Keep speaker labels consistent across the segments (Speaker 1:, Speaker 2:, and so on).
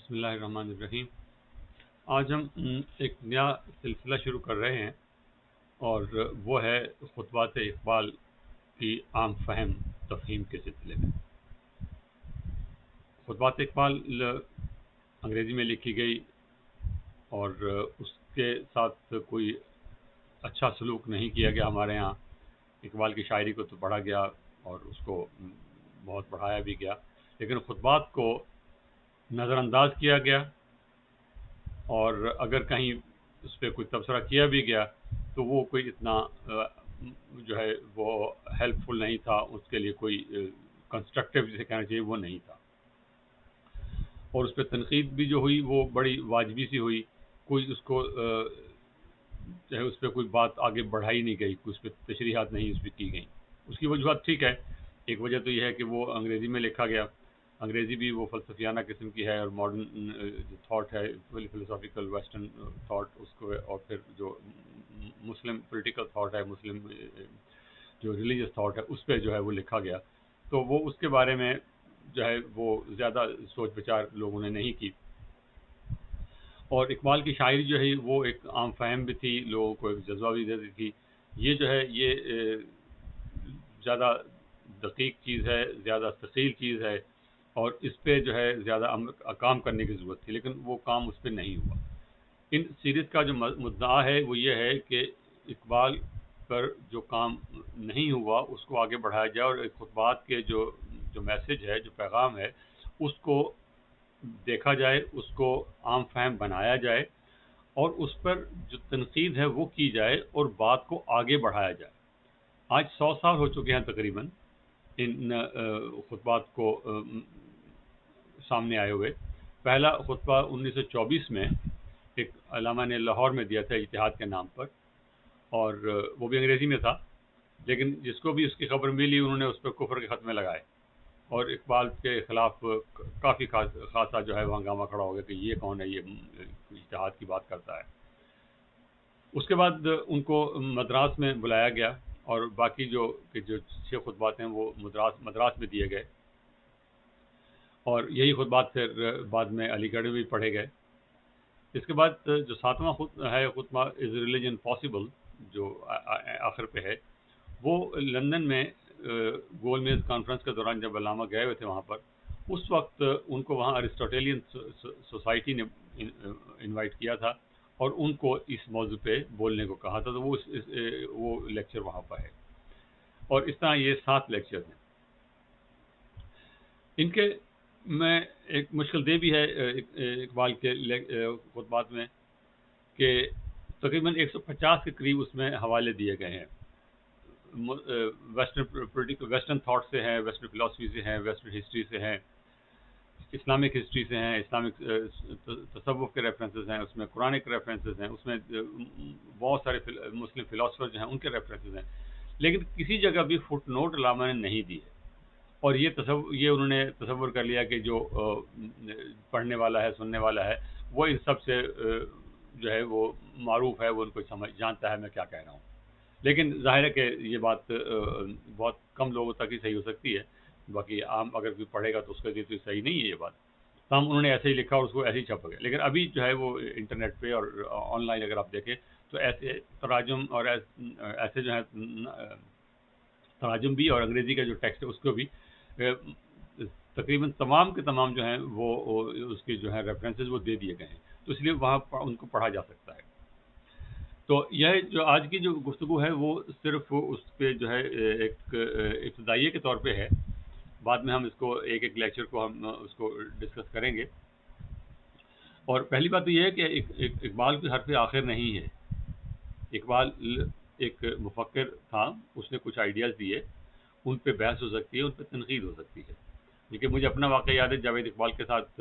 Speaker 1: بسم اللہ الرحمن الرحیم۔ آج ہم ایک نیا سلسلہ شروع کر رہے ہیں اور وہ ہے خطبات اقبال کی عام فہم تفہیم کے سلسلے میں۔ خطبات اقبال انگریزی میں لکھی گئی اور اس کے ساتھ کوئی اچھا سلوک نہیں کیا گیا ہمارے ہاں۔ اقبال کی شاعری کو تو پڑھا گیا اور اس کو بہت پڑھایا بھی گیا، لیکن خطبات کو نظر انداز کیا گیا، اور اگر کہیں اس پہ کوئی تبصرہ کیا بھی گیا تو وہ کوئی اتنا جو ہے وہ ہیلپ فل نہیں تھا، اس کے لیے کوئی کنسٹرکٹیو جسے کہنا چاہیے وہ نہیں تھا، اور اس پہ تنقید بھی جو ہوئی وہ بڑی واجبی سی ہوئی۔ کوئی اس کو جو ہے اس پہ کوئی بات آگے بڑھائی نہیں گئی، کوئی اس پہ تشریحات نہیں اس پہ کی گئیں۔ اس کی وجوہات ٹھیک ہے، ایک وجہ تو یہ ہے کہ وہ انگریزی میں لکھا گیا، انگریزی بھی وہ فلسفیانہ قسم کی ہے، اور ماڈرن جو تھاٹ ہے فلسافیکل ویسٹرن تھاٹ اس کو، اور پھر جو مسلم پولیٹیکل تھاٹ ہے، مسلم جو ریلیجس تھاٹ ہے اس پہ جو ہے وہ لکھا گیا، تو وہ اس کے بارے میں جو ہے وہ زیادہ سوچ بچار لوگوں نے نہیں کی۔ اور اقبال کی شاعری جو ہے وہ ایک عام فہم بھی تھی، لوگوں کو ایک جذبہ بھی دیتی تھی۔ یہ جو ہے یہ زیادہ دقیق چیز ہے، زیادہ ثقیل چیز ہے، اور اس پہ جو ہے زیادہ کام کرنے کی ضرورت تھی، لیکن وہ کام اس پہ نہیں ہوا۔ ان سیریز کا جو مدعا ہے وہ یہ ہے کہ اقبال پر جو کام نہیں ہوا اس کو آگے بڑھایا جائے، اور خطبات کے جو میسج ہے، جو پیغام ہے، اس کو دیکھا جائے، اس کو عام فہم بنایا جائے، اور اس پر جو تنقید ہے وہ کی جائے اور بات کو آگے بڑھایا جائے۔ آج 100 سال ہو چکے ہیں تقریباً ان خطبات کو سامنے آئے ہوئے۔ پہلا خطبہ 1924 میں ایک علامہ نے لاہور میں دیا تھا اجتہاد کے نام پر، اور وہ بھی انگریزی میں تھا، لیکن جس کو بھی اس کی خبر ملی انہوں نے اس پر کفر کے خطمے لگائے، اور اقبال کے خلاف کافی خاصا جو ہے وہ ہنگامہ کھڑا ہو گیا کہ یہ کون ہے، یہ اجتہاد کی بات کرتا ہے۔ اس کے بعد ان کو مدراس میں بلایا گیا، اور باقی جو 6 خطبات ہیں وہ مدراس میں دیے گئے، اور یہی خطبات پھر بعد میں علی گڑھ میں بھی پڑھے گئے۔ اس کے بعد جو 7واں خطبہ از ریلیجن پاسبل جو آخر پہ ہے، وہ لندن میں گول میز کانفرنس کے دوران جب علامہ گئے ہوئے تھے وہاں پر، اس وقت ان کو وہاں ارسٹوٹیلین سوسائٹی نے انوائٹ کیا تھا، اور ان کو اس موضوع پہ بولنے کو کہا تھا، تو وہ لیکچر وہاں پر ہے، اور اس طرح یہ 7 لیکچر ہیں۔ ان کے میں ایک مشکل دہ بھی ہے اقبال کے خطبات میں کہ تقریباً 150 کے قریب اس میں حوالے دیے گئے ہیں، ویسٹرن تھاٹ سے ہیں، ویسٹرن فلاسفی سے ہیں، ویسٹرن ہسٹری سے ہیں، اسلامک ہسٹری سے ہیں، اسلامک تصوف کے ریفرنسز ہیں، اس میں قرآنک ریفرنسز ہیں، اس میں بہت سارے مسلم فلاسفر جو ہیں ان کے ریفرنسز ہیں، لیکن کسی جگہ بھی فٹ نوٹ علامہ نے نہیں دی ہے، اور یہ انہوں نے تصور کر لیا کہ جو پڑھنے والا ہے، سننے والا ہے، وہ ان سب سے جو ہے وہ معروف ہے، وہ ان کو جانتا ہے میں کیا کہہ رہا ہوں۔ لیکن ظاہر ہے کہ یہ بات بہت کم لوگوں تک ہی صحیح ہو سکتی ہے، باقی عام اگر کوئی پڑھے گا تو اس کے لیے تو صحیح نہیں ہے یہ بات۔ تاہم انہوں نے ایسے ہی لکھا اور اس کو ایسے ہی چھپ گیا، لیکن ابھی جو ہے وہ انٹرنیٹ پہ اور آن لائن اگر آپ دیکھیں تو ایسے تراجم اور ایسے جو ہیں تراجم بھی، اور انگریزی کا جو ٹیکسٹ ہے اس کو بھی تقریباً تمام کے تمام جو ہیں وہ اس کے جو ہیں ریفرنسز وہ دے دیے گئے ہیں، تو اس لیے وہاں ان کو پڑھا جا سکتا ہے۔ تو یہ جو آج کی جو گفتگو ہے وہ صرف اس پہ جو ہے ایک ابتدائیے کے طور پہ ہے، بعد میں ہم اس کو ایک ایک لیکچر کو ہم اس کو ڈسکس کریں گے۔ اور پہلی بات تو یہ ہے کہ اقبال کوئی حرف آخر نہیں ہے، اقبال ایک مفکر تھا، اس نے کچھ آئیڈیاز دیے، ان پہ بحث ہو سکتی ہے، ان پہ تنقید ہو سکتی ہے۔ کیونکہ مجھے اپنا واقعہ یاد ہے، جاوید اقبال کے ساتھ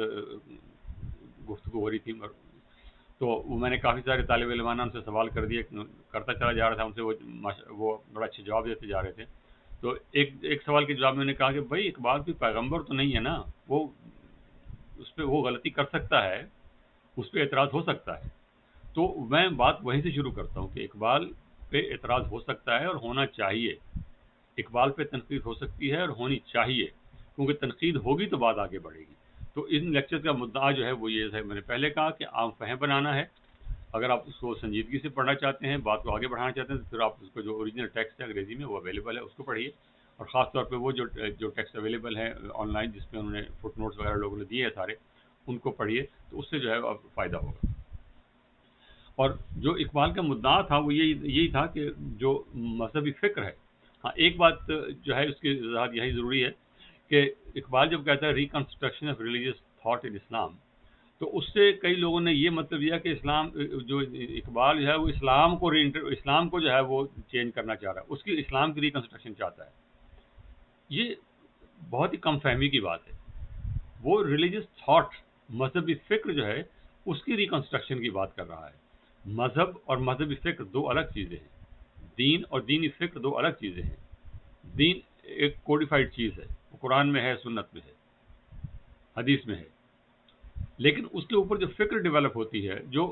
Speaker 1: گفتگو ہو رہی تھی، تو میں نے کافی سارے طالب علمانہ ان سے سوال کرتا چلا جا رہا تھا، ان سے وہ بڑا اچھے جواب دیتے جا رہے تھے۔ تو ایک سوال کے جواب میں نے کہا کہ بھائی اقبال بھی پیغمبر تو نہیں ہے نا، وہ اس پہ وہ غلطی کر سکتا ہے، اس پہ اعتراض ہو سکتا ہے۔ تو میں بات وہیں سے شروع کرتا ہوں کہ اقبال پہ اعتراض ہو سکتا ہے اور ہونا چاہیے، اقبال پہ تنقید ہو سکتی ہے اور ہونی چاہیے، کیونکہ تنقید ہوگی تو بات آگے بڑھے گی۔ تو ان لیکچر کا مدعا جو ہے وہ یہ ہے، میں نے پہلے کہا کہ عام فہم بنانا ہے. اگر آپ اس کو سنجیدگی سے پڑھنا چاہتے ہیں، بات کو آگے بڑھانا چاہتے ہیں، تو پھر آپ اس کو جو اوریجنل ٹیکسٹ ہے انگریزی میں وہ اویلیبل ہے اس کو پڑھیے، اور خاص طور پہ وہ جو ٹیکسٹ اویلیبل ہے آن لائن جس میں انہوں نے فٹ نوٹس وغیرہ لوگوں نے دیے ہیں سارے، ان کو پڑھیے تو اس سے جو ہے آپ کو فائدہ ہوگا. اور جو اقبال کا مدعا تھا وہ یہی تھا کہ جو مذہبی فکر ہے، ہاں ایک بات جو ہے اس کی وضاحت یہی ضروری ہے کہ اقبال جب کہتا ہے reconstruction of religious thought in Islam, تو اس سے کئی لوگوں نے یہ مطلب لیا کہ اسلام جو اقبال جو ہے وہ اسلام کو جو ہے وہ چینج کرنا چاہ رہا ہے، اس کی اسلام کی ریکنسٹرکشن چاہتا ہے. یہ بہت ہی کم فہمی کی بات ہے. وہ ریلیجیس تھاٹ، مذہبی فکر جو ہے اس کی ریکنسٹرکشن کی بات کر رہا ہے. مذہب اور مذہبی فکر دو الگ چیزیں ہیں، دین اور دینی فکر دو الگ چیزیں ہیں. دین ایک کوڈیفائڈ چیز ہے، وہ قرآن میں ہے، سنت میں ہے، حدیث میں ہے، لیکن اس کے اوپر جو فکر ڈیولپ ہوتی ہے، جو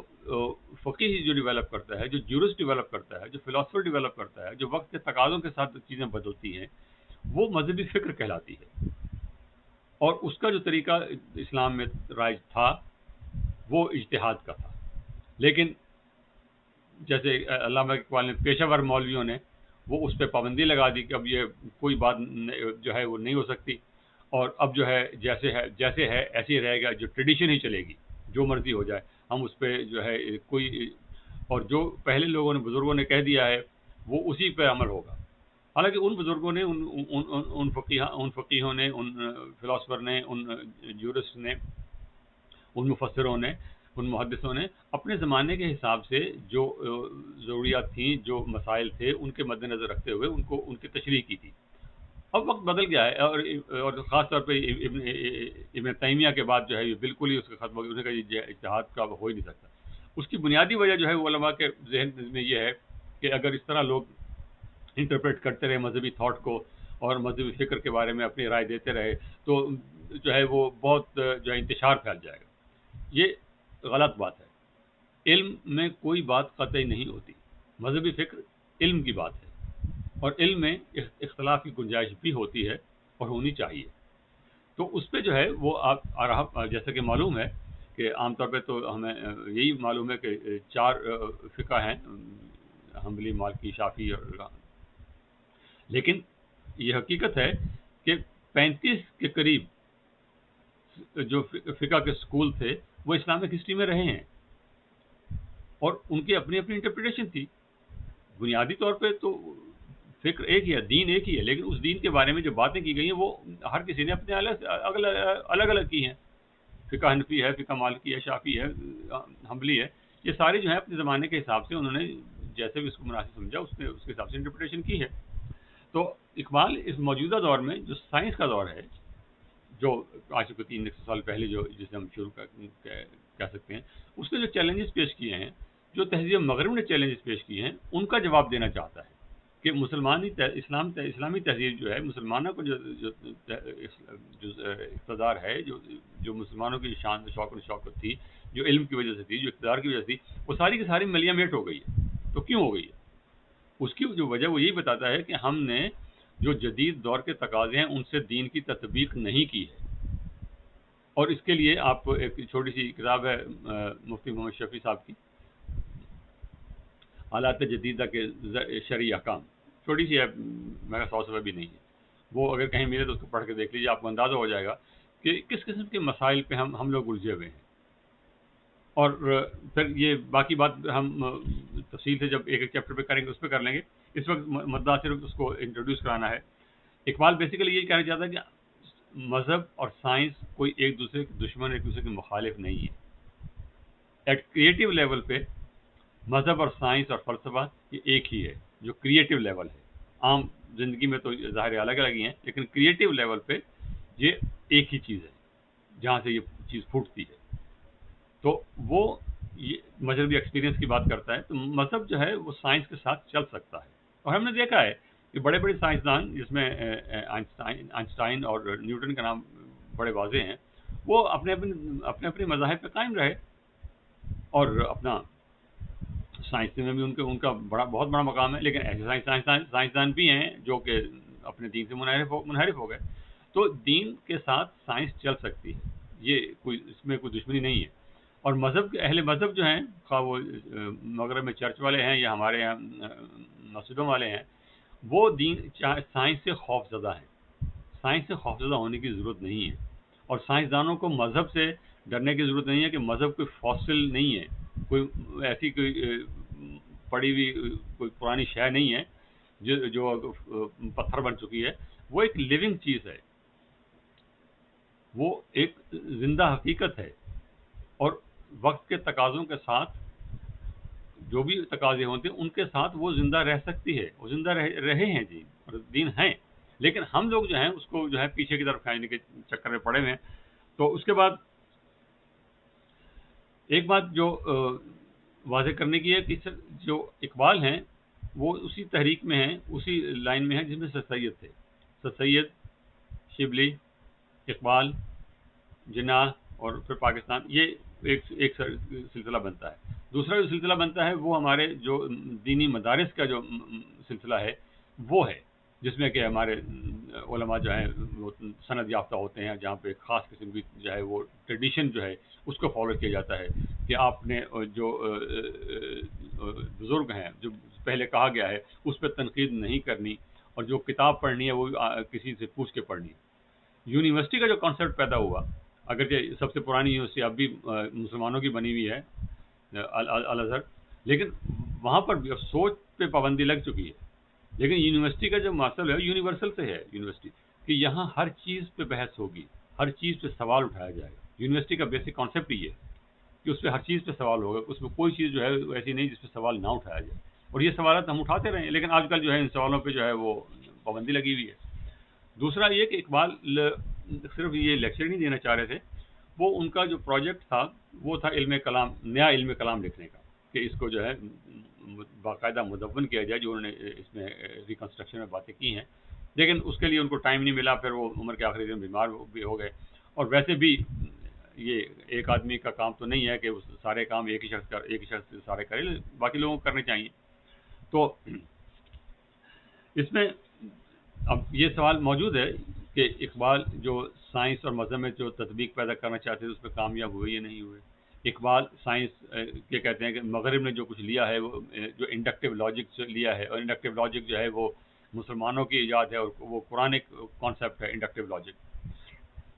Speaker 1: فقیہ جو ڈیولپ کرتا ہے، جو جورسٹ ڈیولپ کرتا ہے، جو فلاسفر ڈیولپ کرتا ہے، جو وقت کے تقاضوں کے ساتھ چیزیں بدلتی ہیں، وہ مذہبی فکر کہلاتی ہے. اور اس کا جو طریقہ اسلام میں رائج تھا وہ اجتہاد کا تھا. لیکن جیسے علامہ اقبال نے پیشہ ور مولویوں نے وہ اس پہ پابندی لگا دی کہ اب یہ کوئی بات جو ہے وہ نہیں ہو سکتی، اور اب جو ہے جیسے ہے ایسے ہی رہے گا، جو ٹریڈیشن ہی چلے گی، جو مرضی ہو جائے، ہم اس پہ جو ہے کوئی، اور جو پہلے لوگوں نے بزرگوں نے کہہ دیا ہے وہ اسی پہ عمل ہوگا. حالانکہ ان بزرگوں نے ان فقیہوں نے، ان فلاسفر نے، ان جورسٹ نے، ان مفسروں نے، ان محدثوں نے اپنے زمانے کے حساب سے جو ضروریات تھیں، جو مسائل تھے، ان کے مد نظر رکھتے ہوئے ان کی تشریح کی تھی. اب وقت بدل گیا ہے، اور خاص طور پہ ابن تیمیہ کے بعد جو ہے یہ بالکل ہی اس کا ختم ہو گیا. انہوں نے کہا یہ اجتہاد کا ہو ہی نہیں سکتا. اس کی بنیادی وجہ جو ہے وہ علماء کے ذہن میں یہ ہے کہ اگر اس طرح لوگ انٹرپریٹ کرتے رہے مذہبی تھاٹ کو اور مذہبی فکر کے بارے میں اپنی رائے دیتے رہے تو جو ہے وہ بہت جو ہے انتشار پھیل جائے گا. یہ غلط بات ہے. علم میں کوئی بات قطعی نہیں ہوتی. مذہبی فکر علم کی بات ہے، اور علم میں اختلاف کی گنجائش بھی ہوتی ہے اور ہونی چاہیے. تو اس پہ جو ہے وہ آپ جیسا کہ معلوم ہے کہ عام طور پہ تو ہمیں یہی معلوم ہے کہ 4 فقہ ہیں، حنبلی، مالکی، شافعی اور، لیکن یہ حقیقت ہے کہ 35 کے قریب جو فقہ کے سکول تھے وہ اسلامک ہسٹری میں رہے ہیں، اور ان کی اپنی اپنی انٹرپریٹیشن تھی. بنیادی طور پہ تو فکر ایک ہی ہے، دین ایک ہی ہے، لیکن اس دین کے بارے میں جو باتیں کی گئی ہیں وہ ہر کسی نے اپنے الگ الگ کی ہیں. فقہ حنفی ہے، فقہ مالکی ہے، شافعی ہے، حنبلی ہے، یہ سارے جو ہیں اپنے زمانے کے حساب سے انہوں نے جیسے بھی اس کو مناسب سمجھا اس کے حساب سے انٹرپریٹیشن کی ہے. تو اقبال اس موجودہ دور میں جو سائنس کا دور ہے، جو آج سے 300 سال پہلے جسے ہم شروع کہہ سکتے ہیں، اس نے جو چیلنجز پیش کیے ہیں، جو تہذیب مغرب نے چیلنجز پیش کیے ہیں، ان کا جواب دینا چاہتا ہے کہ اسلامی تہذیب جو ہے مسلمانوں کو جو اقتدار ہے، جو مسلمانوں کی شان شوکت تھی، جو علم کی وجہ سے تھی، جو اقتدار کی وجہ سے تھی، وہ ساری کی ساری ملیاں میٹ ہو گئی ہے. تو کیوں ہو گئی ہے؟ اس کی جو وجہ وہ یہی بتاتا ہے کہ ہم نے جو جدید دور کے تقاضے ہیں ان سے دین کی تطبیق نہیں کی ہے. اور اس کے لیے آپ ایک چھوٹی سی کتاب ہے مفتی محمد شفیع صاحب کی، حالات جدیدہ کے شرعی احکام، چھوٹی سی ہے، میرا 100 صفحہ بھی نہیں ہے. وہ اگر کہیں ملے تو اس کو پڑھ کے دیکھ لیجیے، آپ کو اندازہ ہو جائے گا کہ کس قسم کے مسائل پہ ہم لوگ الجھے ہوئے ہیں. اور پھر یہ باقی بات ہم تفصیل سے جب ایک ایک چیپٹر پہ کریں گے اس پہ کر لیں گے. اس وقت مدعا صرف اس کو انٹروڈیوس کرانا ہے. اقبال بیسیکلی یہی کہنا چاہتا ہے کہ مذہب اور سائنس کوئی ایک دوسرے کے دشمن، ایک دوسرے کے مخالف نہیں ہے. ایٹ کریٹو لیول پہ مذہب اور سائنس اور فلسفہ یہ ایک ہی ہے، جو کریٹو لیول ہے. عام زندگی میں تو ظاہر الگ الگ ہی ہیں، لیکن کریٹو لیول پہ یہ ایک ہی چیز ہے جہاں سے یہ چیز پھوٹتی ہے. تو وہ یہ مذہبی ایکسپیرینس کی بات کرتا ہے. تو مذہب جو ہے وہ سائنس کے ساتھ چل سکتا ہے. اور ہم نے دیکھا ہے کہ بڑے بڑے سائنسدان، جس میں آئنسٹائن اور نیوٹن کا نام بڑے واضح ہیں، وہ اپنے مذاہب پہ قائم رہے، اور اپنا سائنس میں بھی ان کا بہت بڑا مقام ہے. لیکن ایسے سائنسدان بھی ہیں جو کہ اپنے دین سے منحرف ہو گئے. تو دین کے ساتھ سائنس چل سکتی ہے، یہ کوئی اس میں کوئی دشمنی نہیں ہے. اور مذہب کے اہل مذہب جو ہیں، خواہ وہ مغرب میں چرچ والے ہیں یا ہمارے یہاں مسجدوں والے ہیں، وہ دین سائنس سے خوف زدہ ہیں. سائنس سے خوف زدہ ہونے کی ضرورت نہیں ہے، اور سائنسدانوں کو مذہب سے ڈرنے کی ضرورت نہیں ہے کہ مذہب کوئی فاسل نہیں ہے، کوئی ایسی کوئی پڑی ہوئی کوئی پرانی شے نہیں ہے جو پتھر بن چکی ہے. وہ ایک لیونگ چیز ہے، وہ ایک زندہ حقیقت ہے، اور وقت کے تقاضوں کے ساتھ جو بھی تقاضے ہوتے ہیں ان کے ساتھ وہ زندہ رہ سکتی ہے. وہ زندہ رہے ہیں جی، اور دین ہیں، لیکن ہم لوگ جو ہیں اس کو جو ہے پیچھے کی طرف کھینچنے کے چکر میں پڑے ہوئے ہیں. تو اس کے بعد ایک بات جو واضح کرنے کی ہے کہ جو اقبال ہیں وہ اسی تحریک میں ہیں، اسی لائن میں ہیں جس میں سر سید تھے. سر سید، شبلی، اقبال، جناح اور پھر پاکستان، یہ ایک سلسلہ بنتا ہے. دوسرا جو سلسلہ بنتا ہے وہ ہمارے جو دینی مدارس کا جو سلسلہ ہے وہ ہے، جس میں کہ ہمارے علماء جو ہیں وہ سند یافتہ ہوتے ہیں، جہاں پہ خاص قسم کی جو ہے وہ ٹریڈیشن جو ہے اس کو فالو کیا جاتا ہے کہ آپ نے جو بزرگ ہیں جو پہلے کہا گیا ہے اس پہ تنقید نہیں کرنی، اور جو کتاب پڑھنی ہے وہ کسی سے پوچھ کے پڑھنی. یونیورسٹی کا جو کانسیپٹ پیدا ہوا، اگرچہ سب سے پرانی یونیورسٹی اب بھی مسلمانوں کی بنی ہوئی ہے، الازہر، لیکن وہاں پر بھی سوچ پہ پابندی لگ چکی ہے. لیکن یونیورسٹی کا جو مقصد ہے یونیورسل سے ہے یونیورسٹی، کہ یہاں ہر چیز پہ بحث ہوگی، ہر چیز پہ سوال اٹھایا جائے گا. یونیورسٹی کا بیسک کانسیپٹ ہی ہے کہ اس پہ ہر چیز پہ سوال ہوگا، اس میں کوئی چیز جو ہے ایسی نہیں جس پہ سوال نہ اٹھایا جائے. اور یہ سوالات ہم اٹھاتے رہے ہیں، لیکن آج کل جو ہے ان سوالوں پہ جو ہے وہ پابندی لگی ہوئی ہے. دوسرا یہ کہ اقبال صرف یہ لیکچر نہیں دینا چاہ رہے تھے، وہ ان کا جو پروجیکٹ تھا وہ تھا علم کلام، نیا علم کلام لکھنے کا، کہ اس کو جو ہے باقاعدہ مدون کیا جائے، جو انہوں نے اس میں ریکنسٹرکشن میں باتیں کی ہیں. لیکن اس کے لیے ان کو ٹائم نہیں ملا، پھر وہ عمر کے آخری دن بیمار بھی ہو گئے. اور ویسے بھی یہ ایک آدمی کا کام تو نہیں ہے کہ سارے کام ایک ہی شخص سارے کرے، باقی لوگوں کو کرنے چاہیے. تو اس میں اب یہ سوال موجود ہے کہ اقبال جو سائنس اور مذہب میں جو تطبیق پیدا کرنا چاہتے تھے اس پہ کامیاب ہوئے یا نہیں ہوئے. اقبال سائنس کے کہتے ہیں کہ مغرب نے جو کچھ لیا ہے وہ جو انڈکٹیو لاجک سے لیا ہے، اور انڈکٹیو لاجک جو ہے وہ مسلمانوں کی ایجاد ہے، اور وہ قرآن کانسیپٹ ہے انڈکٹیو لاجک.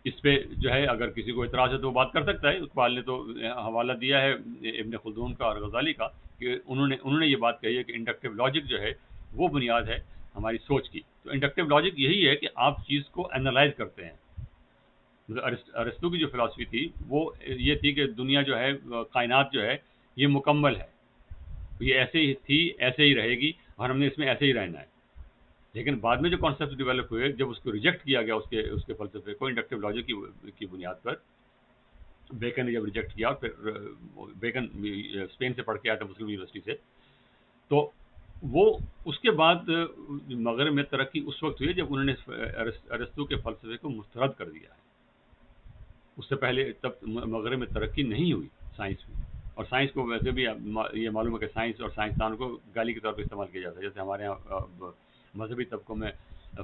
Speaker 1: اس پہ جو ہے اگر کسی کو اعتراض ہے تو وہ بات کر سکتا ہے. اقبال نے تو حوالہ دیا ہے ابن خلدون کا اور غزالی کا کہ انہوں نے یہ بات کہی ہے کہ انڈکٹیو لاجک جو ہے وہ بنیاد ہے ہماری سوچ کی. تو انڈکٹیو لاجک یہی ہے کہ آپ چیز کو انالائز کرتے ہیں. ارسطو کی جو فلاسفی تھی وہ یہ تھی کہ دنیا جو ہے، کائنات جو ہے یہ مکمل ہے، یہ ایسے ہی تھی، ایسے ہی رہے گی، اور ہم نے اس میں ایسے ہی رہنا ہے. لیکن بعد میں جو کانسیپٹ ڈیولپ ہوئے، جب اس کو ریجیکٹ کیا گیا اس کے فلسفے کو انڈکٹیو لاجک کی بنیاد پر، بیکن نے جب ریجیکٹ کیا، پھر بیکن اسپین سے پڑھ کے آیا تھا مسلم یونیورسٹی سے، تو وہ اس کے بعد مغرب میں ترقی اس وقت ہوئی جب انہوں نے ارسطو کے فلسفے کو مسترد کر دیا ہے. اس سے پہلے تب مغرب میں ترقی نہیں ہوئی سائنس میں. اور سائنس کو ویسے بھی یہ معلوم ہے کہ سائنس اور سائنسدان کو گالی کے طور پہ استعمال کیا جاتا ہے. جیسے ہمارے یہاں مذہبی طبقوں میں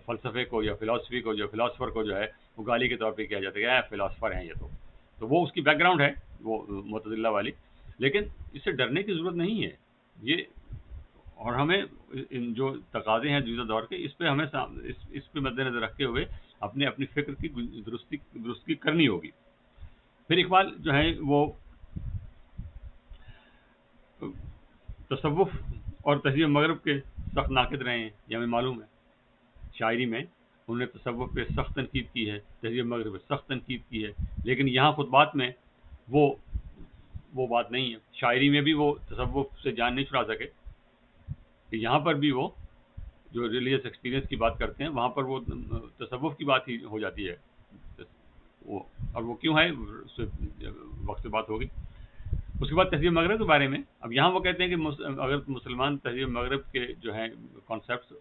Speaker 1: فلسفے کو یا فلاسفی کو، جو فلاسفر کو جو ہے وہ گالی کے طور پہ کیا جاتا ہے کہ فلاسفر ہیں یہ. تو وہ اس کی بیک گراؤنڈ ہے وہ معتزلہ والی، لیکن اس سے ڈرنے کی ضرورت نہیں ہے. یہ اور ہمیں جو تقاضے ہیں جدید دور کے، اس پہ ہمیں اس پہ مد نظر رکھتے ہوئے اپنی فکر کی درستی کرنی ہوگی. پھر اقبال جو ہے وہ تصوف اور تہذیب مغرب کے سخت ناقد رہے ہیں، یہ ہمیں معلوم ہے. شاعری میں انہوں نے تصوف پہ سخت تنقید کی ہے، تہذیب مغرب پہ سخت تنقید کی ہے، لیکن یہاں خطبات میں وہ بات نہیں ہے. شاعری میں بھی وہ تصوف سے جان نہیں چھڑا سکے، کہ یہاں پر بھی وہ جو ریلیجس ایکسپیرینس کی بات کرتے ہیں وہاں پر وہ تصوف کی بات ہی ہو جاتی ہے. اور وہ کیوں ہے اس سے وقت سے بات ہوگی. اس کے بعد تہذیب مغرب کے بارے میں اب یہاں وہ کہتے ہیں کہ اگر مسلمان تہذیب مغرب کے جو ہیں کانسیپٹس،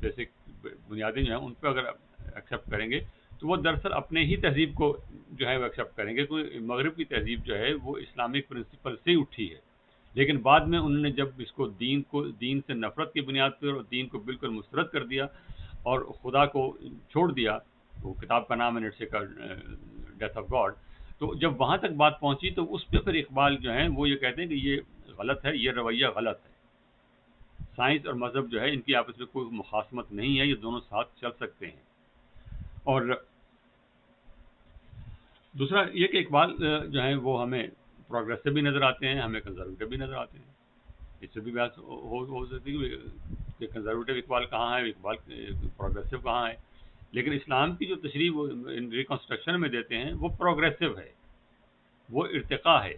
Speaker 1: بیسک بنیادیں جو ہیں ان پہ اگر ایکسیپٹ کریں گے تو وہ دراصل اپنے ہی تہذیب کو جو ہے وہ ایکسیپٹ کریں گے. کیونکہ مغرب کی تہذیب جو ہے وہ اسلامک پرنسپل سے ہی اٹھی ہے، لیکن بعد میں انہوں نے جب اس کو دین سے نفرت کی بنیاد پر اور دین کو بالکل مسترد کر دیا اور خدا کو چھوڑ دیا، وہ کتاب کا نام ہے نیٹشے کا ڈیتھ آف گاڈ. تو جب وہاں تک بات پہنچی تو اس پہ پھر اقبال جو ہیں وہ یہ کہتے ہیں کہ یہ غلط ہے، یہ رویہ غلط ہے، سائنس اور مذہب جو ہے ان کی آپس میں کوئی مخاصمت نہیں ہے، یہ دونوں ساتھ چل سکتے ہیں۔ اور دوسرا یہ کہ اقبال جو ہیں وہ ہمیں پروگریسو بھی نظر آتے ہیں، ہمیں کنزرویٹو بھی نظر آتے ہیں۔ اس سے بھی بحث ہو سکتی ہے کہ کنزرویٹو اقبال کہاں ہے، اقبال پروگریسو کہاں ہے، لیکن اسلام کی جو تشریح وہ ریکنسٹرکشن میں دیتے ہیں وہ پروگریسو ہے، وہ ارتقاء ہے،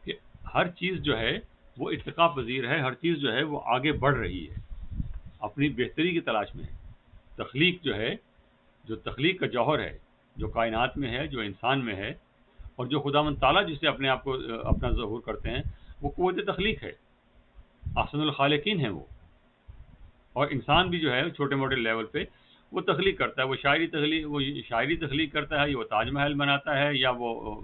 Speaker 1: کہ ہر چیز جو ہے وہ ارتقاء پذیر ہے، ہر چیز جو ہے وہ آگے بڑھ رہی ہے، اپنی بہتری کی تلاش میں ہے۔ تخلیق جو ہے، جو تخلیق کا جوہر ہے، جو کائنات میں ہے، جو انسان میں ہے، اور جو خداوند تعالیٰ جسے اپنے آپ کو اپنا ظہور کرتے ہیں، وہ قوت تخلیق ہے، احسن الخالقین ہیں وہ۔ اور انسان بھی جو ہے چھوٹے موٹے لیول پہ وہ تخلیق کرتا ہے، وہ شاعری تخلیق کرتا ہے، یا وہ تاج محل بناتا ہے، یا وہ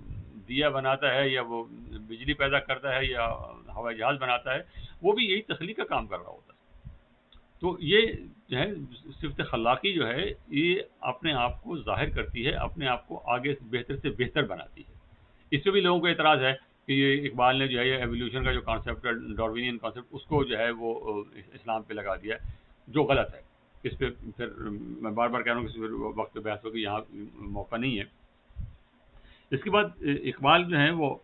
Speaker 1: دیا بناتا ہے، یا وہ بجلی پیدا کرتا ہے، یا ہوائی جہاز بناتا ہے، وہ بھی یہی تخلیق کا کام کر رہا ہوتا ہے۔ تو یہ جو ہے صفت خلاقی جو ہے یہ اپنے آپ کو ظاہر کرتی ہے، اپنے آپ کو آگے بہتر سے بہتر بناتی ہے۔ اس پہ بھی لوگوں کو اعتراض ہے کہ یہ اقبال نے جو ہے یہ ایولیوشن کا جو کانسیپٹ ہے، ڈاروینین کانسیپٹ، اس کو جو ہے وہ اسلام پہ لگا دیا ہے، جو غلط ہے۔ اس پہ پھر میں بار بار کہہ رہا ہوں کہ وقت بحث ہو کہ یہاں موقع نہیں ہے۔ اس کے بعد اقبال جو ہیں وہ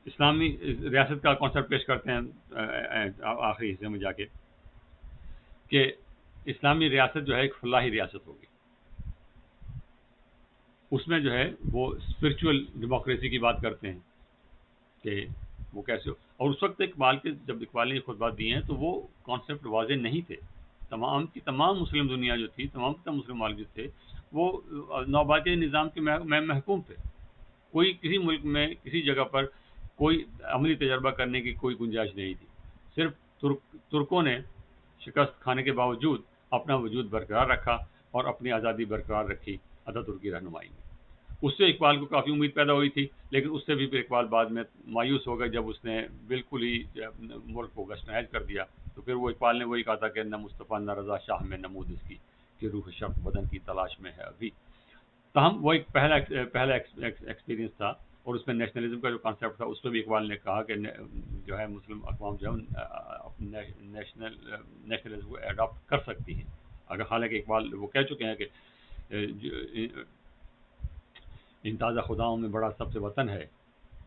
Speaker 1: اسلامی ریاست کا کانسیپٹ پیش کرتے ہیں آخری حصے میں جا کے، کہ اسلامی ریاست جو ہے ایک فلاحی ریاست ہوگی، اس میں جو ہے وہ اسپرچول ڈیموکریسی کی بات کرتے ہیں کہ وہ کیسے ہو۔ اور اس وقت جب اقبال نے یہ خطبات دیے ہیں تو وہ کانسیپٹ واضح نہیں تھے، تمام کی تمام مسلم دنیا جو تھی، تمام کے تمام مسلم ممالک جو تھے وہ نوآبادی نظام کے محکوم تھے، کوئی کسی ملک میں کسی جگہ پر کوئی عملی تجربہ کرنے کی کوئی گنجائش نہیں تھی۔ صرف ترکوں نے شکست کھانے کے باوجود اپنا وجود برقرار رکھا اور اپنی آزادی برقرار رکھی اتاتürk ترکی رہنمائی میں۔ اس سے اقبال کو کافی امید پیدا ہوئی تھی، لیکن اس سے بھی پھر اقبال بعد میں مایوس ہو گئے جب اس نے بالکل ہی ملک کو ویسٹرنائز کر دیا۔ تو پھر وہ اقبال نے وہی کہا تھا کہ نہ مصطفیٰ نہ رضا شاہ میں نمود اس کی، کہ روح شرق بدن کی تلاش میں ہے ابھی۔ تاہم وہ ایک پہلا ایکسپیرینس تھا، اور اس میں نیشنلزم کا جو کانسیپٹ تھا اس پہ بھی اقبال نے کہا کہ جو ہے مسلم اقوام جو ہے نیشنلزم کو اڈاپٹ کر سکتی ہیں، اگر حالانکہ اقبال وہ کہہ چکے ہیں کہ ان تازہ خداؤں میں بڑا سب سے وطن ہے،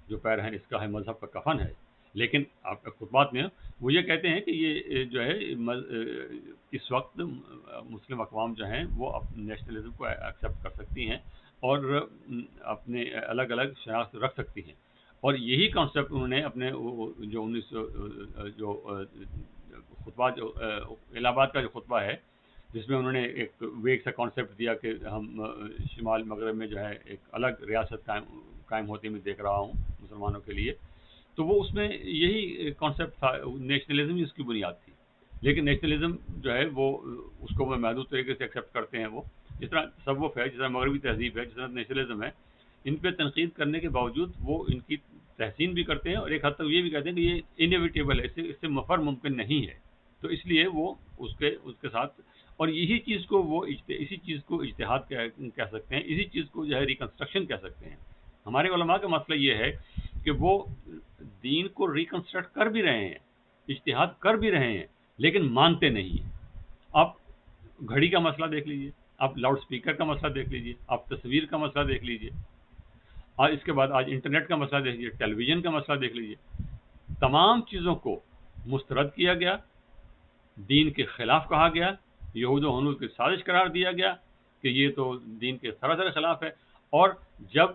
Speaker 1: جو پیرہن اس کا ہے مذہب کا کفن ہے، لیکن آپ خطبات میں وہ یہ کہتے ہیں کہ یہ جو ہے اس وقت مسلم اقوام جو ہیں وہ نیشنلزم کو ایکسیپٹ کر سکتی ہیں اور اپنے الگ الگ شناخت رکھ سکتی ہیں۔ اور یہی کانسیپٹ انہوں نے اپنے جو خطبہ جو الہ آباد کا جو خطبہ ہے، جس میں انہوں نے ایک ویگ سا کانسیپٹ دیا کہ ہم شمال مغرب میں جو ہے ایک الگ ریاست قائم ہوتی میں دیکھ رہا ہوں مسلمانوں کے لیے، تو وہ اس میں یہی کانسیپٹ تھا، نیشنلزم ہی اس کی بنیاد تھی۔ لیکن نیشنلزم جو ہے وہ اس کو وہ محدود طریقے سے ایکسیپٹ کرتے ہیں، وہ جس طرح تصوف ہے، جس طرح مغربی تہذیب ہے، جس طرح نیشنلزم ہے، ان پہ تنقید کرنے کے باوجود وہ ان کی تحسین بھی کرتے ہیں، اور ایک حد تک یہ بھی کہتے ہیں کہ یہ انیویٹیبل ہے، اس سے مفر ممکن نہیں ہے، تو اس لیے وہ اس کے ساتھ، اور یہی چیز کو وہ اسی چیز کو اجتہاد کہہ سکتے ہیں، اسی چیز کو جو ہے ریکنسٹرکشن کہہ سکتے ہیں۔ ہمارے علماء کا مسئلہ یہ ہے کہ وہ دین کو ریکنسٹرکٹ کر بھی رہے ہیں، اجتہاد کر بھی رہے ہیں، لیکن مانتے نہیں ہیں۔ آپ گھڑی کا مسئلہ دیکھ لیجئے، آپ لاؤڈ سپیکر کا مسئلہ دیکھ لیجئے، آپ تصویر کا مسئلہ دیکھ لیجئے، اور اس کے بعد آج انٹرنیٹ کا مسئلہ دیکھ لیجئے، ٹیلی ویژن کا مسئلہ دیکھ لیجئے، تمام چیزوں کو مسترد کیا گیا، دین کے خلاف کہا گیا، یہود و ہنود کی سازش قرار دیا گیا کہ یہ تو دین کے سراسر خلاف ہے، اور جب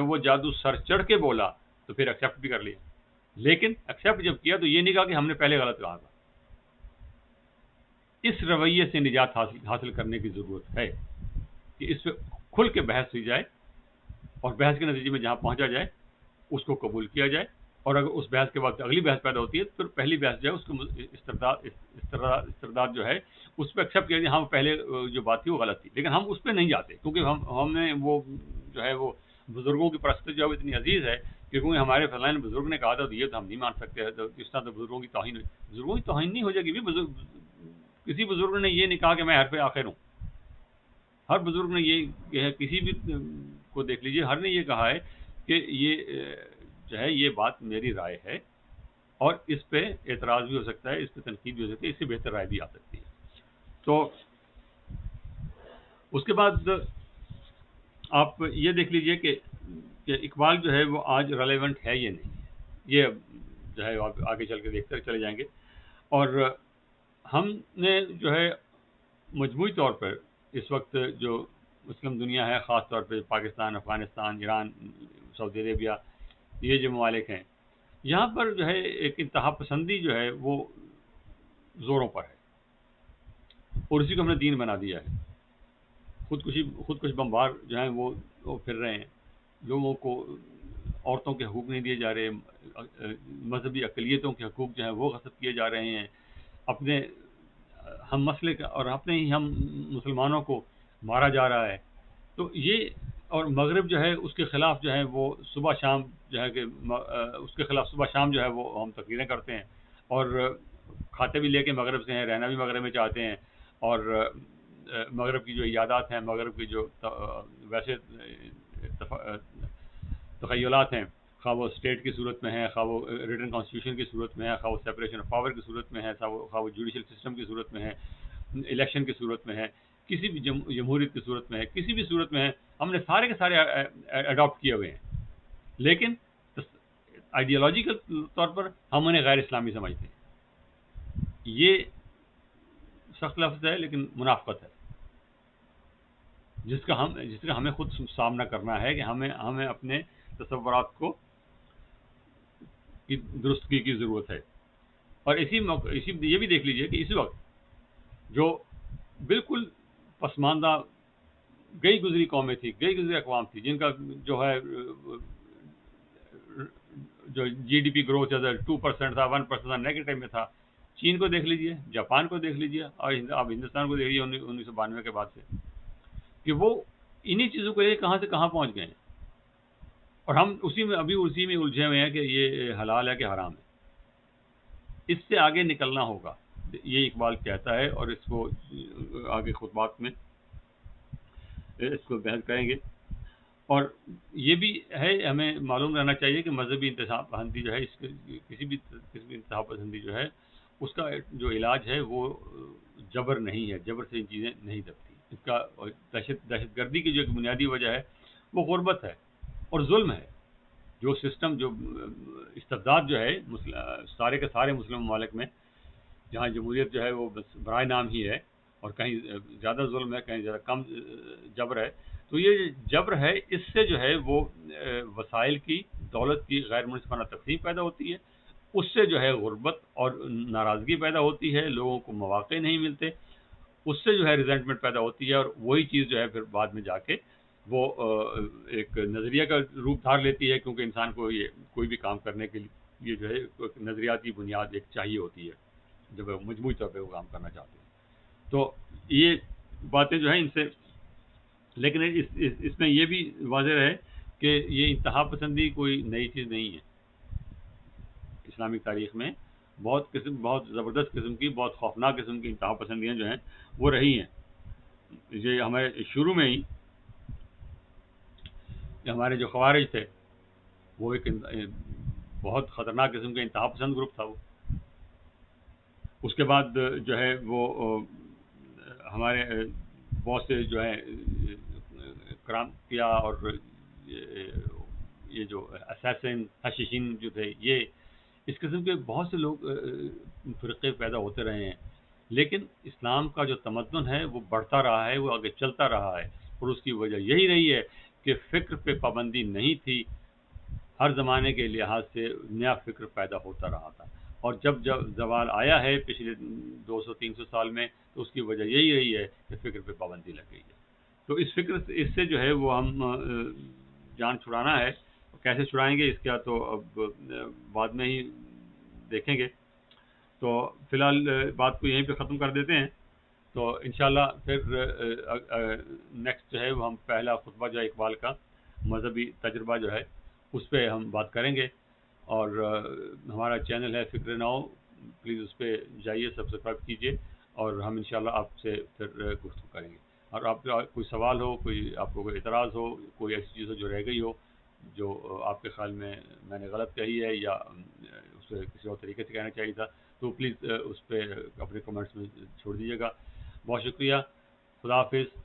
Speaker 1: وہ جادو سر چڑھ کے بولا تو پھر ایکسیپٹ بھی کر لیا، لیکن ایکسیپٹ جب کیا تو یہ نہیں کہا کہ ہم نے پہلے غلط کہا تھا۔ اس رویے سے نجات حاصل کرنے کی ضرورت ہے کہ اس پہ کھل کے بحث کی جائے، اور بحث کے نتیجے میں جہاں پہنچا جائے اس کو قبول کیا جائے، اور اگر اس بحث کے بعد اگلی بحث پیدا ہوتی ہے تو پھر پہلی بحث جو ہے اس کو استرداد جو ہے اس پہ ایکسیپٹ کیا جائے، ہم پہلے جو بات تھی وہ غلط تھی، لیکن ہم اس پہ نہیں جاتے، کیونکہ ہم نے وہ جو ہے وہ بزرگوں کی پرستش جو ہے اتنی عزیز ہے کہ کیونکہ ہمارے فلان بزرگ نے کہا تھا تو یہ تو ہم نہیں مان سکتے، تو اس طرح تو بزرگوں کی توہین نہیں ہو جائے گی۔ کسی بزرگ نے یہ نہیں کہا کہ میں حرف آخر ہوں، ہر بزرگ نے یہ ہے، کسی بھی کو دیکھ لیجئے، ہر نے یہ کہا ہے کہ یہ جو ہے یہ بات میری رائے ہے، اور اس پہ اعتراض بھی ہو سکتا ہے، اس پہ تنقید بھی ہو سکتی ہے، اس سے بہتر رائے بھی آ سکتی ہے۔ تو اس کے بعد آپ یہ دیکھ لیجئے کہ اقبال جو ہے وہ آج ریلیونٹ ہے یا نہیں ہے، یہ جو ہے آپ آگے چل کے دیکھتے چلے جائیں گے۔ اور ہم نے جو ہے مجموعی طور پر اس وقت جو مسلم دنیا ہے، خاص طور پہ پاکستان، افغانستان، ایران، سعودی عربیہ، یہ جو ممالک ہیں، یہاں پر جو ہے ایک انتہا پسندی جو ہے وہ زوروں پر ہے، اور اسی کو ہم نے دین بنا دیا ہے۔ خودکش بمبار جو ہیں وہ پھر رہے ہیں، لوگوں کو عورتوں کے حقوق نہیں دیے جا رہے، مذہبی اقلیتوں کے حقوق جو ہیں وہ غصب کیے جا رہے ہیں، اپنے ہم مسلک اور اپنے ہی ہم مسلمانوں کو مارا جا رہا ہے۔ تو یہ، اور مغرب جو ہے اس کے خلاف جو ہے وہ صبح شام جو ہے کہ اس کے خلاف صبح شام جو ہے وہ ہم تقریریں کرتے ہیں، اور کھاتے بھی لے کے مغرب سے ہیں، رہنا بھی مغرب میں چاہتے ہیں، اور مغرب کی جو ایجادات ہیں، مغرب کی جو ویسے تخیلات ہیں، خواہ وہ اسٹیٹ کی صورت میں ہے، خواہ وہ ریٹن کانسٹیٹیوشن کی صورت میں ہے، خواہ وہ سیپریشن آف پاور کی صورت میں ہے، خواہ وہ جوڈیشل سسٹم کی صورت میں ہے، الیکشن کی صورت میں ہے، کسی بھی جمہوریت کی صورت میں ہے، کسی بھی صورت میں ہے، ہم نے سارے کے سارے اڈاپٹ کیے ہوئے ہیں، لیکن آئیڈیالوجیکل طور پر ہم انہیں غیر اسلامی سمجھتے ہیں۔ یہ سخت لفظ ہے لیکن منافقت ہے، جس کا ہمیں خود سامنا کرنا ہے کہ ہمیں اپنے تصورات کو درستگی کی ضرورت ہے۔ اور یہ بھی دیکھ لیجئے کہ اس وقت جو بالکل پسماندہ گئی گزری قومیں تھی، گئی گزری اقوام تھی، جن کا جو ہے جو جی ڈی پی گروتھ 2% تھا، 1% تھا، نیگیٹو میں تھا، چین کو دیکھ لیجئے، جاپان کو دیکھ لیجئے، اور اب ہندوستان کو دیکھ لیجئے 1992 کے بعد سے، کہ وہ انہی چیزوں کو لے کہاں سے کہاں پہنچ گئے ہیں، اور ہم اسی میں الجھے ہوئے ہیں کہ یہ حلال ہے کہ حرام ہے۔ اس سے آگے نکلنا ہوگا، یہ اقبال کہتا ہے، اور اس کو آگے خطبات میں اس کو بحث کریں گے۔ اور یہ بھی ہے، ہمیں معلوم رہنا چاہیے کہ مذہبی انتہا پسندی جو ہے، کسی بھی قسم کی انتہا پسندی جو ہے، اس کا جو علاج ہے وہ جبر نہیں ہے، جبر سے چیزیں نہیں دبتی۔ اس کا دہشت گردی کی جو ایک بنیادی وجہ ہے وہ غربت ہے اور ظلم ہے۔ جو سسٹم، جو استبداد جو ہے سارے کے سارے مسلم ممالک میں، جہاں جمہوریت جو ہے وہ بس برائے نام ہی ہے، اور کہیں زیادہ ظلم ہے، کہیں زیادہ کم جبر ہے، تو یہ جبر ہے، اس سے جو ہے وہ وسائل کی، دولت کی غیر منصفانہ تقسیم پیدا ہوتی ہے، اس سے جو ہے غربت اور ناراضگی پیدا ہوتی ہے، لوگوں کو مواقع نہیں ملتے، اس سے جو ہے ریزنٹمنٹ پیدا ہوتی ہے، اور وہی چیز جو ہے پھر بعد میں جا کے وہ ایک نظریہ کا روپ دھار لیتی ہے، کیونکہ انسان کو یہ کوئی بھی کام کرنے کے لیے یہ جو ہے ایک نظریاتی بنیاد ایک چاہیے ہوتی ہے جب وہ مجموعی طور پہ وہ کام کرنا چاہتے ہیں۔ تو یہ باتیں جو ہیں ان سے، لیکن اس میں یہ بھی واضح ہے کہ یہ انتہا پسندی کوئی نئی چیز نہیں ہے۔ اسلامک تاریخ میں بہت زبردست قسم کی، بہت خوفناک قسم کی انتہا پسندیاں جو ہیں وہ رہی ہیں۔ یہ ہمارے شروع میں ہی ہمارے جو خوارج تھے وہ ایک بہت خطرناک قسم کا انتہا پسند گروپ تھا وہ۔ اس کے بعد جو ہے وہ ہمارے بہت سے جو ہے کرام کیا، اور یہ جو اساسن حشیشین جو تھے، یہ اس قسم کے بہت سے لوگ فرقے پیدا ہوتے رہے ہیں، لیکن اسلام کا جو تمدن ہے وہ بڑھتا رہا ہے، وہ آگے چلتا رہا ہے، اور اس کی وجہ یہی رہی ہے کہ فکر پہ پابندی نہیں تھی، ہر زمانے کے لحاظ سے نیا فکر پیدا ہوتا رہا تھا، اور جب زوال آیا ہے پچھلے 200-300 سال میں، تو اس کی وجہ یہی رہی ہے کہ فکر پہ پابندی لگ گئی ہے۔ تو اس سے جو ہے وہ ہم جان چھڑانا ہے، کیسے چھڑائیں گے اس کا تو اب بعد میں ہی دیکھیں گے۔ تو فی الحال بات کو یہیں پہ ختم کر دیتے ہیں، تو انشاءاللہ پھر نیکسٹ جو ہے وہ ہم پہلا خطبہ جو ہے اقبال کا مذہبی تجربہ جو ہے اس پہ ہم بات کریں گے، اور ہمارا چینل ہے فکر نو، پلیز اس پہ جائیے، سبسکرائب کیجیے، اور ہم انشاءاللہ آپ سے پھر گفتگو کریں گے۔ اور آپ کا کوئی سوال ہو، کوئی آپ کو کوئی اعتراض ہو، کوئی ایسی چیز ہو جو رہ گئی ہو، جو آپ کے خیال میں نے غلط کہی ہے یا اسے کسی اور طریقے سے کہنا چاہیے تھا، تو پلیز اس پہ اپنے کمنٹس میں چھوڑ دیجیے گا۔ بہت شکریہ، خدا حافظ،